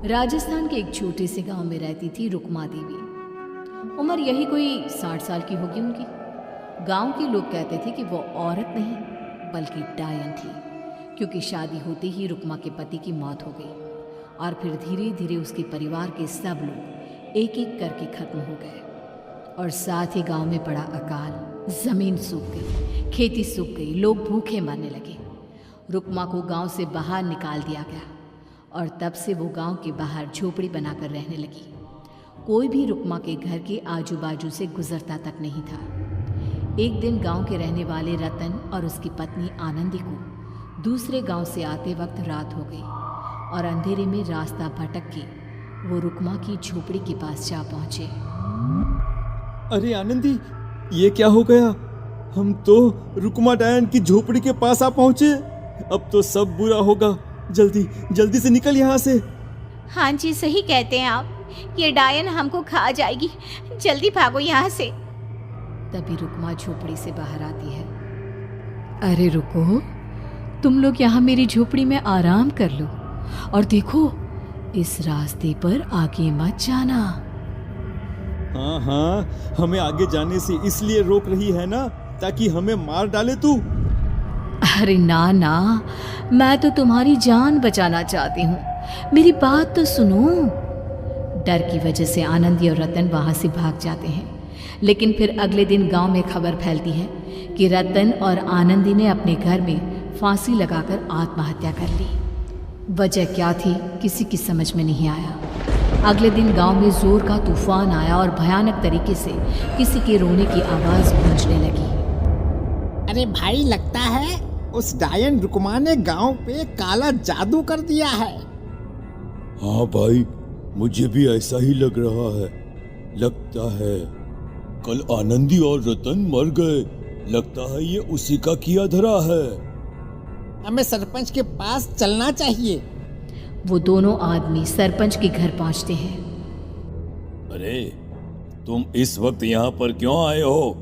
राजस्थान के एक छोटे से गांव में रहती थी रुक्मा देवी। उम्र यही कोई 60 साल की होगी उनकी। गांव के लोग कहते थे कि वो औरत नहीं बल्कि डायन थी, क्योंकि शादी होते ही रुक्मा के पति की मौत हो गई और फिर धीरे धीरे उसके परिवार के सब लोग एक एक करके खत्म हो गए और साथ ही गांव में पड़ा अकाल। जमीन सूख गई, खेती सूख गई, लोग भूखे मरने लगे। रुक्मा को गांव से बाहर निकाल दिया गया और तब से वो गांव के बाहर झोपड़ी बनाकर रहने लगी। कोई भी रुक्मा के घर के आजू बाजू से गुजरता तक नहीं था। एक दिन गांव के रहने वाले रतन और उसकी पत्नी आनंदी को दूसरे गांव से आते वक्त रात हो गई और अंधेरे में रास्ता भटक के वो रुक्मा की झोपड़ी के पास जा पहुंचे। अरे आनंदी, ये क्या हो गया? हम तो रुक्मा डायन की झोपड़ी के पास आ पहुंचे। अब तो सब बुरा होगा। जल्दी जल्दी से निकल यहाँ से। हाँ जी, सही कहते हैं आप। ये डायन हमको खा जाएगी, जल्दी भागो यहाँ से। तभी रुक्मा झोपड़ी से बाहर आती है। अरे रुको, तुम लोग यहाँ मेरी झोपड़ी में आराम कर लो और देखो, इस रास्ते पर आगे मत जाना। हाँ, हमें आगे जाने से इसलिए रोक रही है ना, ताकि हमें मार डाले तू। अरे ना ना, मैं तो तुम्हारी जान बचाना चाहती हूँ, मेरी बात तो सुनो। डर की वजह से आनंदी और रतन वहाँ से भाग जाते हैं, लेकिन फिर अगले दिन गांव में खबर फैलती है कि रतन और आनंदी ने अपने घर में फांसी लगाकर आत्महत्या कर ली। वजह क्या थी किसी की समझ में नहीं आया। अगले दिन गांव में जोर का तूफान आया और भयानक तरीके से किसी के रोने की आवाज़ गूंजने लगी। अरे भाई, लगता है उस डायन रुक्मा ने गांव पे काला जादू कर दिया है। हाँ भाई, मुझे भी ऐसा ही लग रहा है। लगता है कल आनंदी और रतन मर गए। लगता है ये उसी का किया धरा है। हमें सरपंच के पास चलना चाहिए। वो दोनों आदमी सरपंच के घर पहुंचते हैं। अरे, तुम इस वक्त यहाँ पर क्यों आए हो?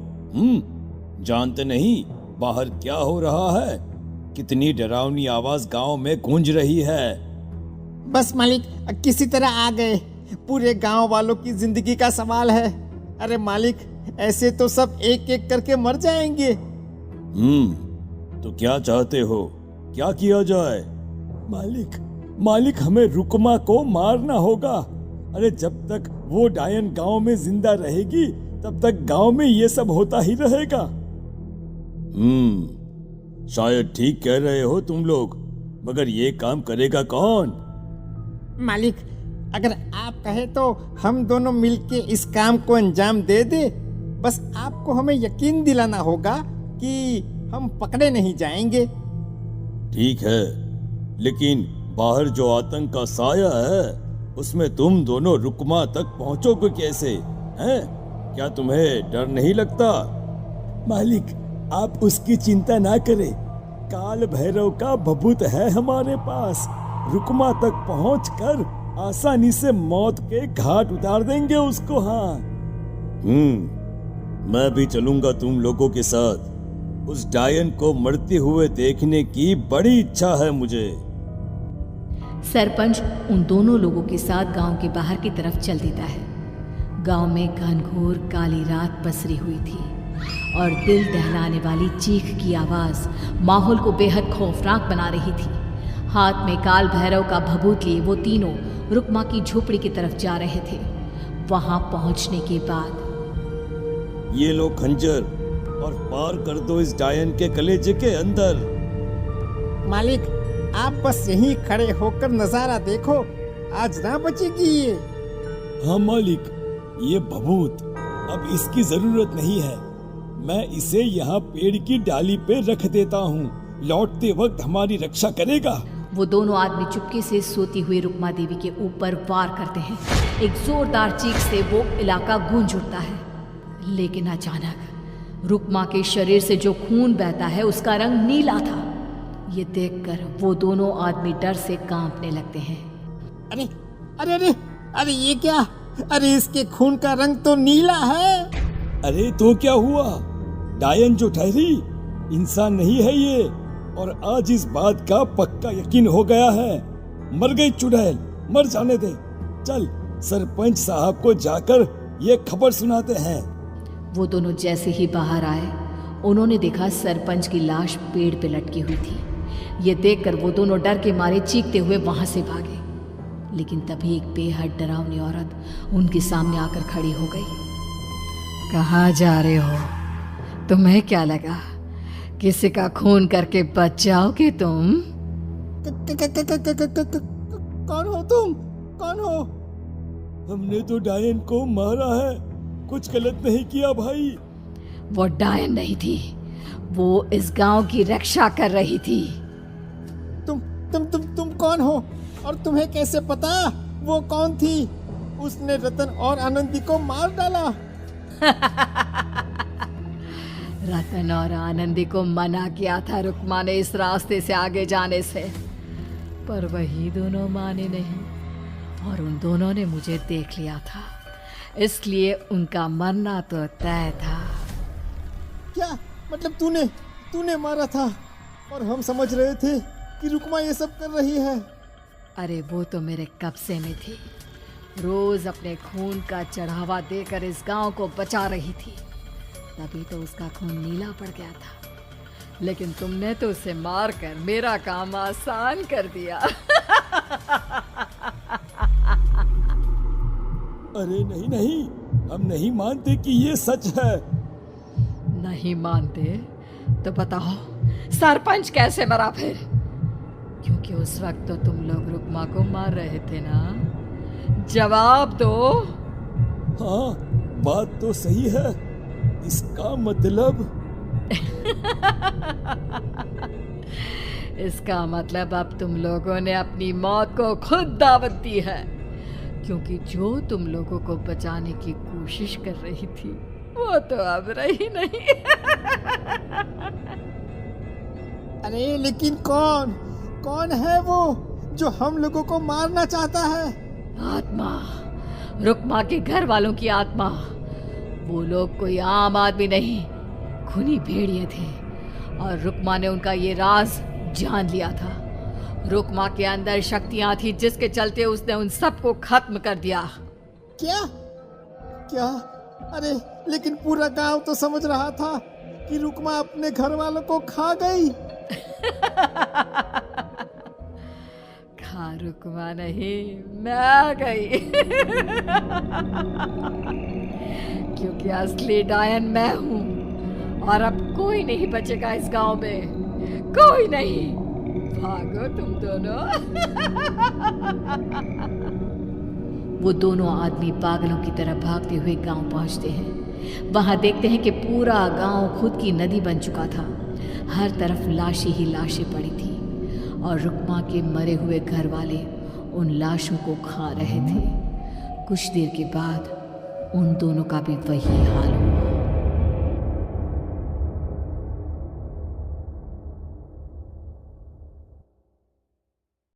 जानते नहीं बाहर क्या हो रहा है? कितनी डरावनी आवाज गांव में गूंज रही है। बस मालिक, किसी तरह आ गए। पूरे गांव वालों की जिंदगी का सवाल है। अरे मालिक, ऐसे तो सब एक एक करके मर जाएंगे। तो क्या चाहते हो? क्या किया जाए? मालिक, हमें रुक्मा को मारना होगा। अरे जब तक वो डायन गांव में जिंदा रहेगी, तब तक गांव में ये सब होता ही रहेगा। शायद ठीक कह रहे हो तुम लोग, मगर ये काम करेगा कौन? मालिक, अगर आप कहे तो हम दोनों मिलके इस काम को अंजाम दे दे। बस आपको हमें यकीन दिलाना होगा कि हम पकड़े नहीं जाएंगे। ठीक है, लेकिन बाहर जो आतंक का साया है, उसमें तुम दोनों रुक्मा तक पहुंचोगे कैसे? हैं? क्या तुम्हें डर नहीं लगता? मालिक, आप उसकी चिंता ना करें। काल भैरव का भभूत है हमारे पास। रुक्मा तक पहुंचकर आसानी से मौत के घाट उतार देंगे उसको। हाँ, मैं भी चलूंगा तुम लोगों के साथ। उस डायन को मरते हुए देखने की बड़ी इच्छा है मुझे। सरपंच उन दोनों लोगों के साथ गांव के बाहर की तरफ चल देता है। गांव में घनघोर काली रात पसरी हुई थी और दिल दहलाने वाली चीख की आवाज माहौल को बेहद खौफनाक बना रही थी। हाथ में काल भैरव का भभूत लिए वो तीनों रुक्मा की झोपड़ी की तरफ जा रहे थे। वहां पहुंचने के बाद, ये लो खंजर और पार कर दो इस डायन के कलेजे के अंदर। मालिक, आप बस यहीं खड़े होकर नजारा देखो, आज ना बचेगी ये। हाँ मालिक, ये भभूत अब इसकी जरूरत नहीं है। मैं इसे यहाँ पेड़ की डाली पे रख देता हूँ। लौटते वक्त हमारी रक्षा करेगा। वो दोनों आदमी चुपके से सोती हुई रुक्मा देवी के ऊपर वार करते हैं। एक जोरदार चीख से वो इलाका गूंज उठता है, लेकिन अचानक रुक्मा के शरीर से जो खून बहता है उसका रंग नीला था। ये देखकर वो दोनों आदमी डर से कांपने लगते हैं। अरे अरे अरे अरे, ये क्या? अरे इसके खून का रंग तो नीला है। अरे तो क्या हुआ? डायन जो ठहरी इंसान नहीं है ये, और आज इस बात का पक्का यकीन हो गया है। मर गई चुड़ैल, मर जाने दे। चल सरपंच साहब को जाकर ये खबर सुनाते हैं। वो दोनों जैसे ही बाहर आए उन्होंने देखा सरपंच की लाश पेड़ पे लटकी हुई थी। ये देखकर वो दोनों डर के मारे चीखते हुए वहां से भागे, लेकिन तभी एक बेहद डरावनी औरत उनके सामने आकर खड़ी हो गई। कहाँ जा रहे हो? तुम्हें क्या लगा किसी का खून करके बच जाओगे तुम? कौन हो तुम? कौन हो? हमने तो डायन को मारा है, कुछ गलत नहीं किया भाई। वो डायन नहीं थी, वो इस गांव की रक्षा कर रही थी। तुम कौन हो और तुम्हें कैसे पता वो कौन थी? उसने रतन और आनंदी को मार डाला। रतन और आनंदी को मना किया था रुक्मा ने इस रास्ते से आगे जाने से, पर वही दोनों माने नहीं और उन दोनों ने मुझे देख लिया था, इसलिए उनका मरना तो तय था। क्या मतलब तूने मारा था और हम समझ रहे थे कि रुक्मा ये सब कर रही है? अरे वो तो मेरे कब्जे में थी, रोज अपने खून का चढ़ावा देकर इस गांव को बचा रही थी, तभी तो उसका खून नीला पड़ गया था। लेकिन तुमने तो उसे मारकर मेरा काम आसान कर दिया। अरे नहीं नहीं, हम नहीं मानते कि ये सच है। नहीं मानते तो बताओ सरपंच कैसे मरा फिर? क्योंकि उस वक्त तो तुम लोग रुक्मा को मार रहे थे ना, जवाब दो। हाँ बात तो सही है, इसका मतलब इसका मतलब अब तुम लोगों ने अपनी मौत को खुद दावत दी है, क्योंकि जो तुम लोगों को बचाने की कोशिश कर रही थी वो तो अब रही नहीं। अरे लेकिन कौन है वो जो हम लोगों को मारना चाहता है? आत्मा, रुक्मा के घर वालों की आत्मा। वो लोग कोई आम आदमी नहीं, खूनी भेड़िए थे और रुक्मा ने उनका ये राज जान लिया था। रुक्मा के अंदर शक्तियां थी जिसके चलते उसने उन सबको खत्म कर दिया। क्या? अरे लेकिन पूरा गांव तो समझ रहा था कि रुक्मा अपने घर वालों को खा गई। खा रुक्मा नहीं, मैं आ गई। क्योंकि असली डायन मैं हूँ और अब कोई नहीं बचेगा इस गांव में, कोई नहीं। भागो तुम दोनों। वो दोनों आदमी पागलों की तरह भागते हुए गांव पहुंचते हैं। वहां देखते हैं कि पूरा गांव खुद की नदी बन चुका था। हर तरफ लाशें ही लाशें पड़ी थी और रुक्मा के मरे हुए घर वाले उन लाशों को खा रहे थे। कुछ देर के बाद उन दोनों का भी वही हाल हुआ।